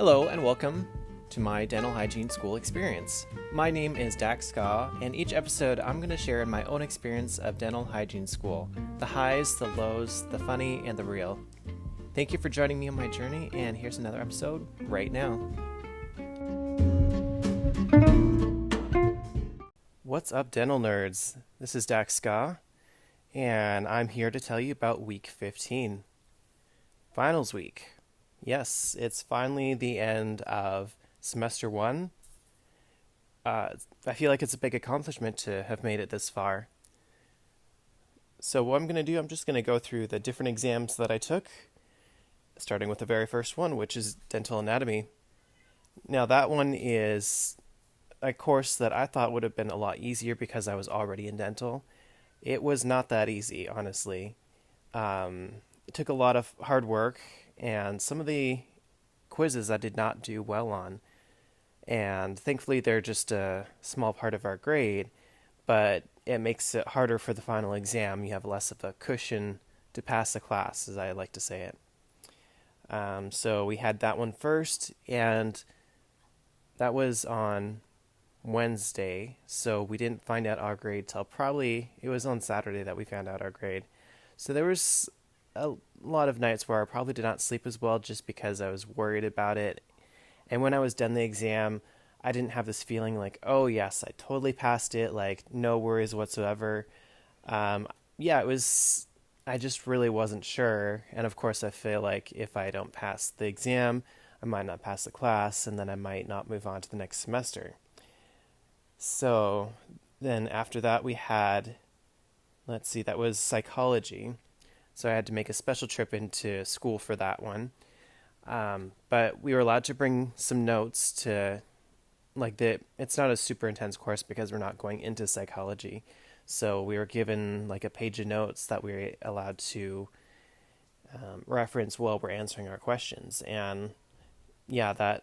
Hello and welcome to my dental hygiene school experience. My name is Dax Ska, and each episode I'm going to share my own experience of dental hygiene school. The highs, the lows, the funny, and the real. Thank you for joining me on my journey, and here's another episode right now. What's up, dental nerds? This is Dax Ska, and I'm here to tell you about week 15. Finals week. Yes, it's finally the end of semester 1. I feel like it's a big accomplishment to have made it this far. So what I'm going to do, I'm just going to go through the different exams that I took, starting with the very first one, which is dental anatomy. Now that one is a course that I thought would have been a lot easier because I was already in dental. It was not that easy, honestly. It took a lot of hard work, and some of the quizzes I did not do well on. And thankfully they're just a small part of our grade, but it makes it harder for the final exam. You have less of a cushion to pass the class, as I like to say it. So we had that one first, and that was on Wednesday, so we didn't find out our grade till it was on Saturday that we found out our grade. So there was a lot of nights where I probably did not sleep as well just because I was worried about it. And when I was done the exam, I didn't have this feeling like, oh yes, I totally passed it, like no worries whatsoever. I just really wasn't sure. And of course I feel like if I don't pass the exam, I might not pass the class, and then I might not move on to the next semester. So then after that we had, that was psychology. So I had to make a special trip into school for that one. But we were allowed to bring some notes to, it's not a super intense course because we're not going into psychology. So we were given a page of notes that we were allowed to reference while we're answering our questions. And yeah, that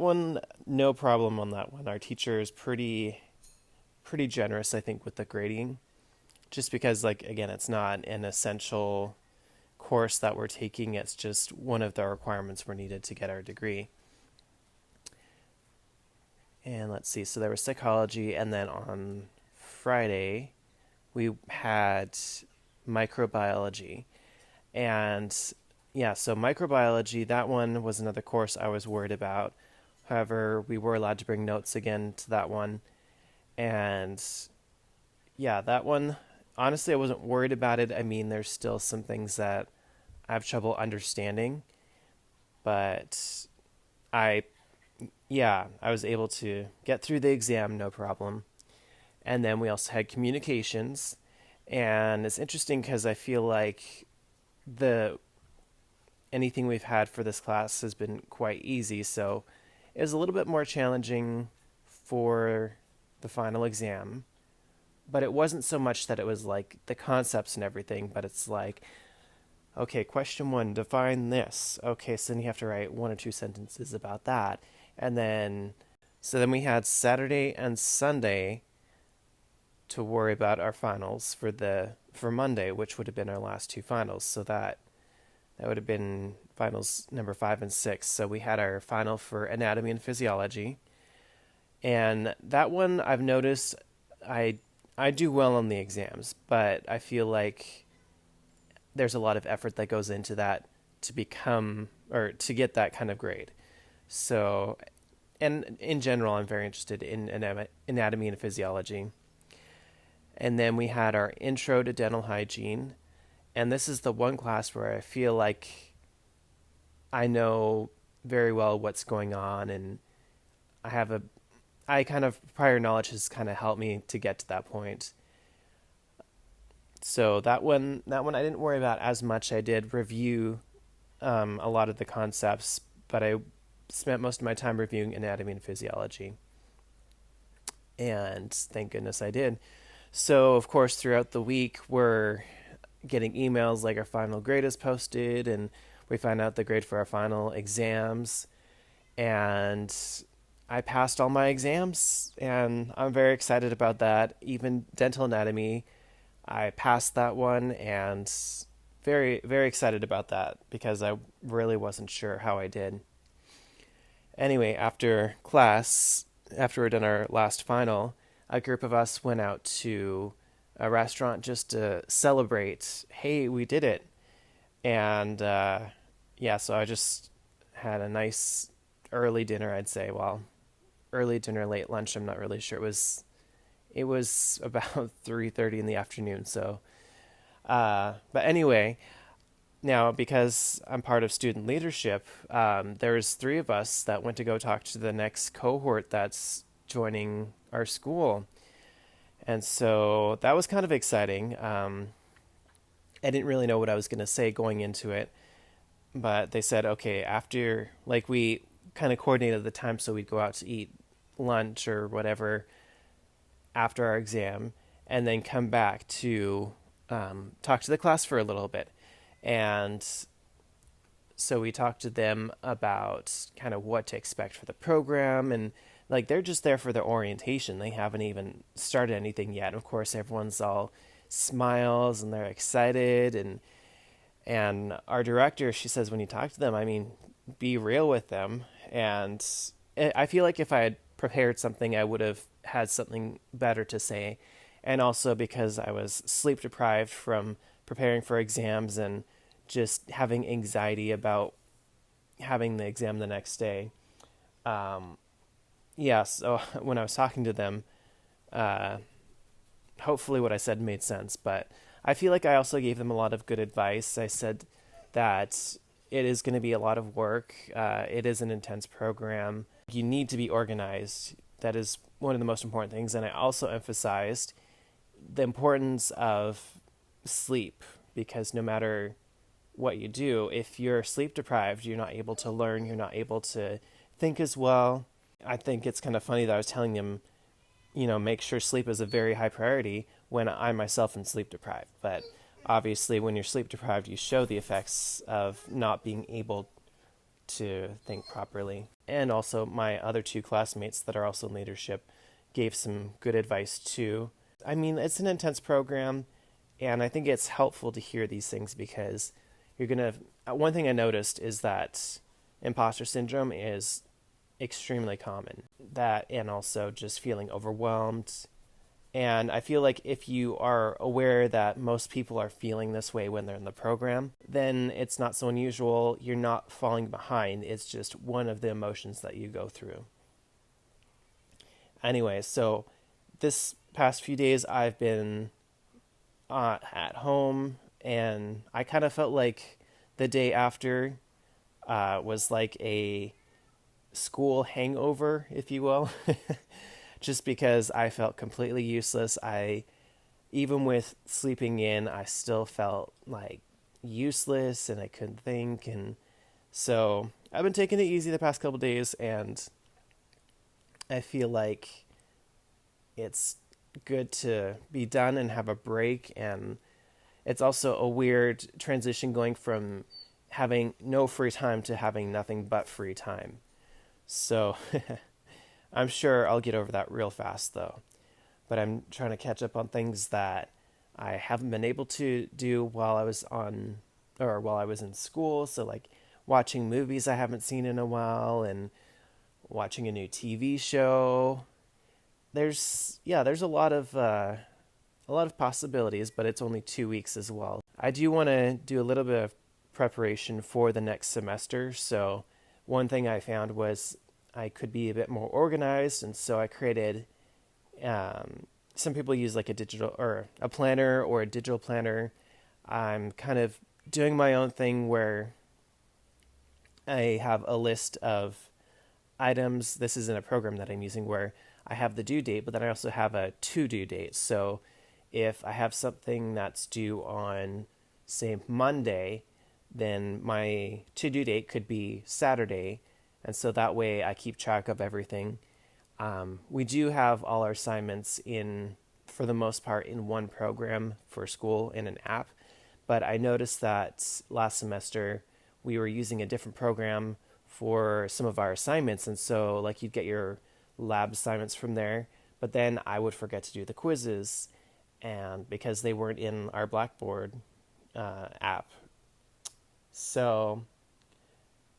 one, no problem on that one. Our teacher is pretty generous, I think, with the grading. Just because, again, it's not an essential course that we're taking. It's just one of the requirements we're needed to get our degree. And so there was psychology, and then on Friday, we had microbiology. And yeah, so microbiology, that one was another course I was worried about. However, we were allowed to bring notes again to that one. And yeah, that one, honestly, I wasn't worried about it. I mean, there's still some things that I have trouble understanding, but I was able to get through the exam, no problem. And then we also had communications, and it's interesting because I feel like anything we've had for this class has been quite easy, so it was a little bit more challenging for the final exam. But it wasn't so much that it was the concepts and everything, but it's okay, question 1, define this. Okay, so then you have to write 1 or 2 sentences about that. And then we had Saturday and Sunday to worry about our finals for Monday, which would have been our last 2 finals. So that would have been finals number 5 and 6. So we had our final for anatomy and physiology. And that one, I've noticed I do well on the exams, but I feel like there's a lot of effort that goes into that to get that kind of grade. So, and in general, I'm very interested in anatomy and physiology. And then we had our intro to dental hygiene. And this is the one class where I feel like I know very well what's going on, and prior knowledge has kind of helped me to get to that point. So that one I didn't worry about as much. I did review a lot of the concepts, but I spent most of my time reviewing anatomy and physiology. And thank goodness I did. So, of course, throughout the week, we're getting emails our final grade is posted, and we find out the grade for our final exams. And I passed all my exams, and I'm very excited about that. Even dental anatomy, I passed that one, and very, very excited about that because I really wasn't sure how I did. Anyway, after class, after we'd done our last final, a group of us went out to a restaurant just to celebrate. Hey, we did it! And yeah, so I just had a nice early dinner, I'd say. Well, early dinner, late lunch. I'm not really sure. It was about 3:30 in the afternoon. So, but anyway, now because I'm part of student leadership, there's three of us that went to go talk to the next cohort that's joining our school, and so that was kind of exciting. I didn't really know what I was going to say going into it, but they said, okay, after, like, we kind of coordinated the time so we'd go out to eat lunch or whatever after our exam, and then come back to talk to the class for a little bit. And so we talked to them about kind of what to expect for the program, and like they're just there for their orientation. They haven't even started anything yet. Of course, everyone's all smiles and they're excited, and our director, she says, when you talk to them, I mean, be real with them. And I feel like if I had prepared something, I would have had something better to say. And also because I was sleep deprived from preparing for exams and just having anxiety about having the exam the next day. Um, yeah, so when I was talking to them, uh, hopefully what I said made sense, but I feel like I also gave them a lot of good advice. I said that it is going to be a lot of work. It is an intense program. You need to be organized. That is one of the most important things. And I also emphasized the importance of sleep, because no matter what you do, if you're sleep deprived, you're not able to learn, you're not able to think as well. I think it's kind of funny that I was telling them, make sure sleep is a very high priority when I myself am sleep deprived. But obviously, when you're sleep deprived, you show the effects of not being able to think properly. And also, my other two classmates that are also in leadership gave some good advice too. I mean, it's an intense program, and I think it's helpful to hear these things because you're going to. One thing I noticed is that imposter syndrome is extremely common. That, and also just feeling overwhelmed. And I feel like if you are aware that most people are feeling this way when they're in the program, then it's not so unusual. You're not falling behind. It's just one of the emotions that you go through. Anyway, so this past few days I've been at home, and I kind of felt like the day after was like a school hangover, if you will, just because I felt completely useless. Even with sleeping in, I still felt like useless and I couldn't think. And so I've been taking it easy the past couple of days, and I feel like it's good to be done and have a break. And it's also a weird transition going from having no free time to having nothing but free time. So I'm sure I'll get over that real fast though. But I'm trying to catch up on things that I haven't been able to do while I was in school. So like watching movies I haven't seen in a while and watching a new TV show. There's a lot of possibilities, but it's only 2 weeks as well. I do want to do a little bit of preparation for the next semester. So one thing I found was I could be a bit more organized, and so I created. Some people use like a digital or a planner or a digital planner. I'm kind of doing my own thing where I have a list of items. This is in a program that I'm using where I have the due date, but then I also have a to do date. So if I have something that's due on, say, Monday, then my to do date could be Saturday. And so that way I keep track of everything. We do have all our assignments for the most part, in one program for school in an app. But I noticed that last semester we were using a different program for some of our assignments. And so, like, you'd get your lab assignments from there, but then I would forget to do the quizzes, and because they weren't in our Blackboard app. So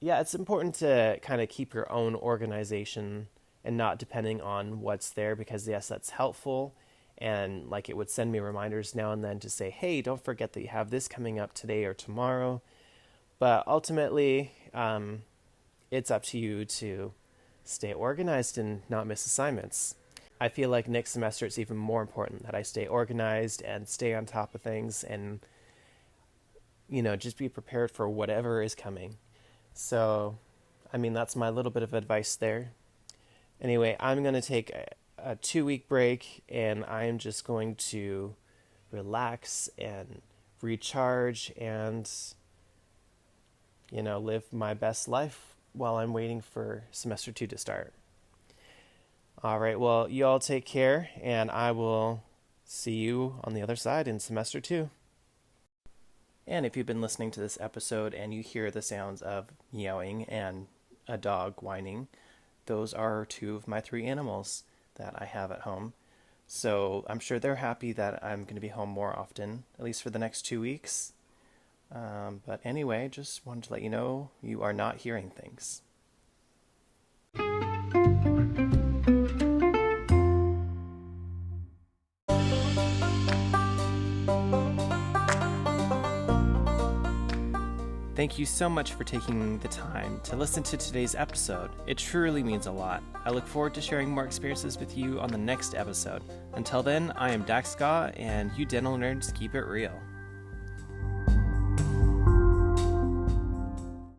yeah, it's important to kind of keep your own organization and not depending on what's there because, yes, that's helpful. And like it would send me reminders now and then to say, hey, don't forget that you have this coming up today or tomorrow. But ultimately, it's up to you to stay organized and not miss assignments. I feel like next semester it's even more important that I stay organized and stay on top of things and, just be prepared for whatever is coming. So, that's my little bit of advice there. Anyway, I'm going to take a 2 week break and I'm just going to relax and recharge and, live my best life while I'm waiting for semester 2 to start. All right, well, you all take care, and I will see you on the other side in semester 2. And if you've been listening to this episode and you hear the sounds of meowing and a dog whining, those are 2 of my 3 animals that I have at home. So I'm sure they're happy that I'm going to be home more often, at least for the next 2 weeks. But anyway, just wanted to let you know you are not hearing things. Thank you so much for taking the time to listen to today's episode. It truly means a lot. I look forward to sharing more experiences with you on the next episode. Until then, I am Dax Ska, and you dental nerds keep it real.